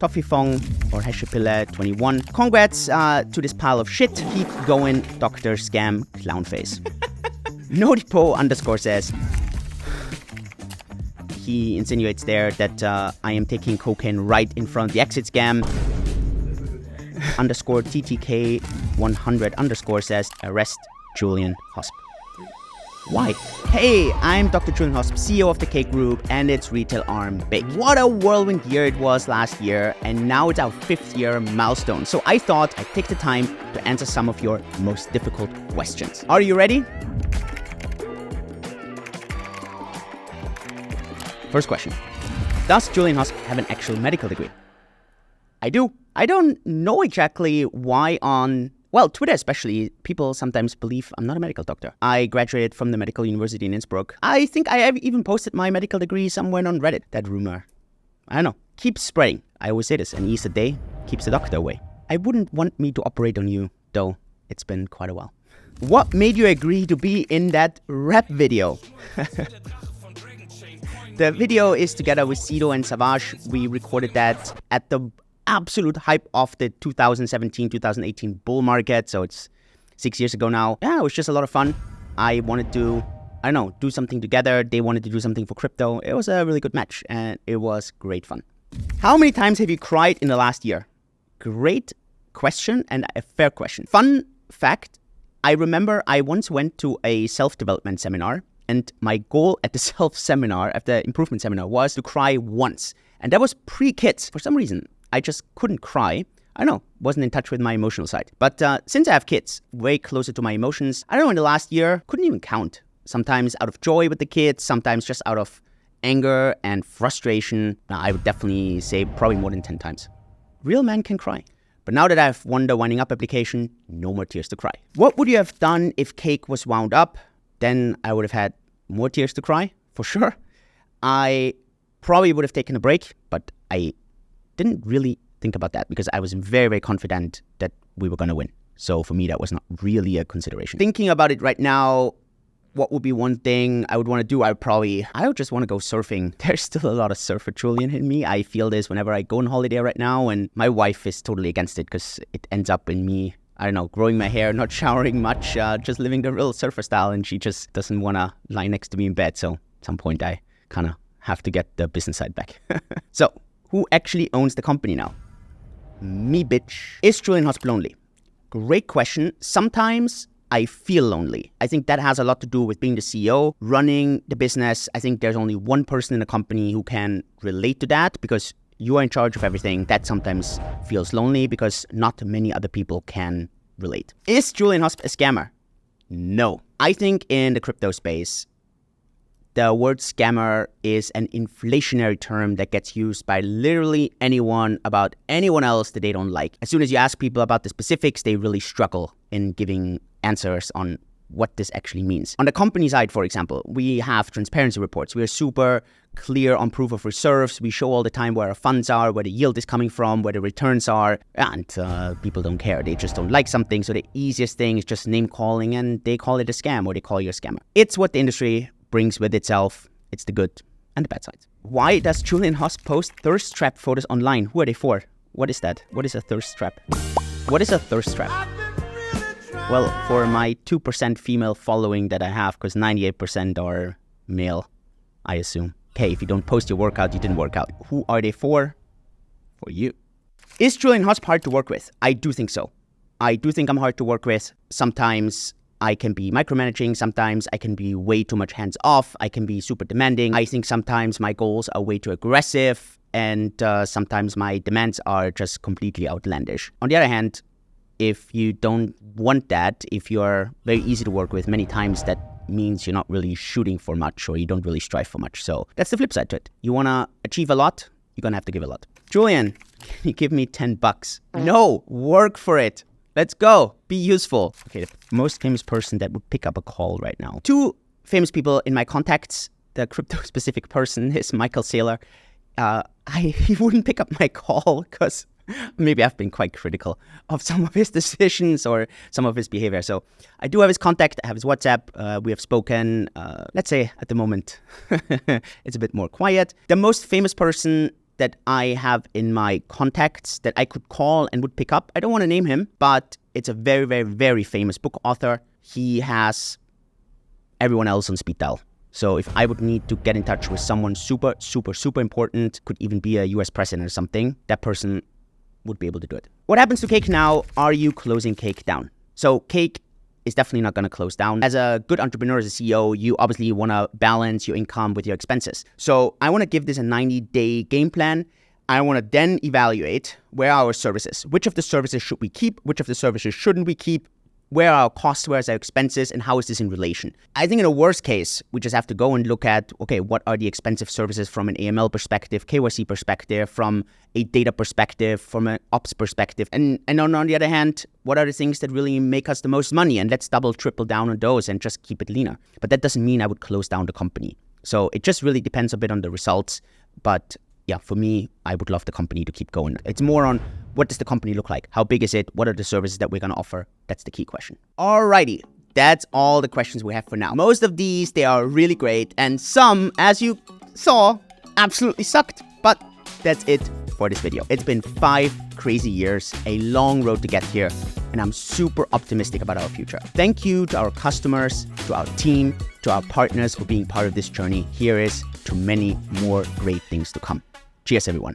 Toffifong or Heshepille21. Congrats to this pile of shit. Keep going, Dr. Scam Clownface. Nodipo _ says, he insinuates there that I am taking cocaine right in front of the exit scam. _TTK100 says, arrest Julian Hosp. Why? Hey, I'm Dr. Julian Hosp, CEO of the Cake Group and its retail arm, Bake. What a whirlwind year it was last year, and now it's our 5th year milestone. So I thought I'd take the time to answer some of your most difficult questions. Are you ready? First question. Does Julian Hosp have an actual medical degree? I do. I don't know exactly why on Twitter especially, people sometimes believe I'm not a medical doctor. I graduated from the Medical University in Innsbruck. I think I have even posted my medical degree somewhere on Reddit. That rumor, I don't know, keeps spreading. I always say this, an Easter day keeps the doctor away. I wouldn't want me to operate on you, though it's been quite a while. What made you agree to be in that rap video? The video is together with Sido and Savage. We recorded that at the absolute hype of the 2017-2018 bull market. So it's 6 years ago now. Yeah, it was just a lot of fun. I wanted to, do something together. They wanted to do something for crypto. It was a really good match and it was great fun. How many times have you cried in the last year? Great question and a fair question. Fun fact, I remember I once went to a self-development seminar. And my goal at the self-seminar, at the improvement seminar, was to cry once. And that was pre-kids. For some reason, I just couldn't cry. I don't know, wasn't in touch with my emotional side. But since I have kids, way closer to my emotions, I don't know, in the last year, couldn't even count. Sometimes out of joy with the kids, sometimes just out of anger and frustration. I would definitely say probably more than 10 times. Real men can cry. But now that I've won the winding up application, no more tears to cry. What would you have done if Cake was wound up? Then I would have had more tears to cry, for sure. I probably would have taken a break, but I didn't really think about that because I was very, very confident that we were going to win. So for me, that was not really a consideration. Thinking about it right now, what would be one thing I would want to do? I would just want to go surfing. There's still a lot of surfer Julian in me. I feel this whenever I go on holiday right now, and my wife is totally against it because it ends up in me, growing my hair, not showering much, just living the real surfer style, and she just doesn't want to lie next to me in bed. So at some point, I kind of have to get the business side back. So, who actually owns the company now? Me, bitch. Is Julian Hosp lonely? Great question. Sometimes I feel lonely. I think that has a lot to do with being the CEO, running the business. I think there's only one person in the company who can relate to that because you are in charge of everything. That sometimes feels lonely because not many other people can relate. Is Julian Hosp a scammer? No. I think in the crypto space, the word scammer is an inflationary term that gets used by literally anyone about anyone else that they don't like. As soon as you ask people about the specifics, they really struggle in giving answers on what this actually means. On the company side, for example, we have transparency reports. We are super clear on proof of reserves. We show all the time where our funds are, where the yield is coming from, where the returns are, and people don't care. They just don't like something. So the easiest thing is just name calling, and they call it a scam, or they call you a scammer. It's what the industry brings with itself. It's the good and the bad sides. Why does Julian Hosp post thirst trap photos online? Who are they for? What is that? What is a thirst trap? What is a thirst trap? Well, for my 2% female following that I have, because 98% are male, I assume. Okay, if you don't post your workout, you didn't work out. Who are they for? For you. Is Julian Hosp hard to work with? I do think so. I do think I'm hard to work with. Sometimes I can be micromanaging. Sometimes I can be way too much hands off. I can be super demanding. I think sometimes my goals are way too aggressive. And sometimes my demands are just completely outlandish. On the other hand, if you don't want that, if you're very easy to work with, many times that means you're not really shooting for much or you don't really strive for much. So that's the flip side to it. You want to achieve a lot, you're going to have to give a lot. Julian, can you give me $10? No, work for it. Let's go. Be useful. Okay, the most famous person that would pick up a call right now. 2 famous people in my contacts. The crypto-specific person is Michael Saylor. He wouldn't pick up my call because maybe I've been quite critical of some of his decisions or some of his behavior. So I do have his contact. I have his WhatsApp. We have spoken. Let's say at the moment, it's a bit more quiet. The most famous person that I have in my contacts that I could call and would pick up. I don't want to name him, but it's a very, very, very famous book author. He has everyone else on speed dial. So if I would need to get in touch with someone super, super, super important, could even be a US president or something, that person would be able to do it. What happens to Cake now? Are you closing Cake down? So Cake is definitely not going to close down. As a good entrepreneur, as a CEO, you obviously want to balance your income with your expenses. So I want to give this a 90-day game plan. I want to then evaluate where are our services. Which of the services should we keep? Which of the services shouldn't we keep? Where are our costs, where are our expenses, and how is this in relation? I think in a worst case, we just have to go and look at, okay, what are the expensive services from an AML perspective, KYC perspective, from a data perspective, from an ops perspective, and on the other hand, what are the things that really make us the most money? And let's double, triple down on those and just keep it leaner. But that doesn't mean I would close down the company. So it just really depends a bit on the results. But yeah, for me, I would love the company to keep going. It's more on what does the company look like? How big is it? What are the services that we're going to offer? That's the key question. Alrighty, that's all the questions we have for now. Most of these, they are really great. And some, as you saw, absolutely sucked. But that's it for this video. It's been 5 crazy years, a long road to get here. And I'm super optimistic about our future. Thank you to our customers, to our team, to our partners for being part of this journey. Here is to many more great things to come. Cheers, everyone.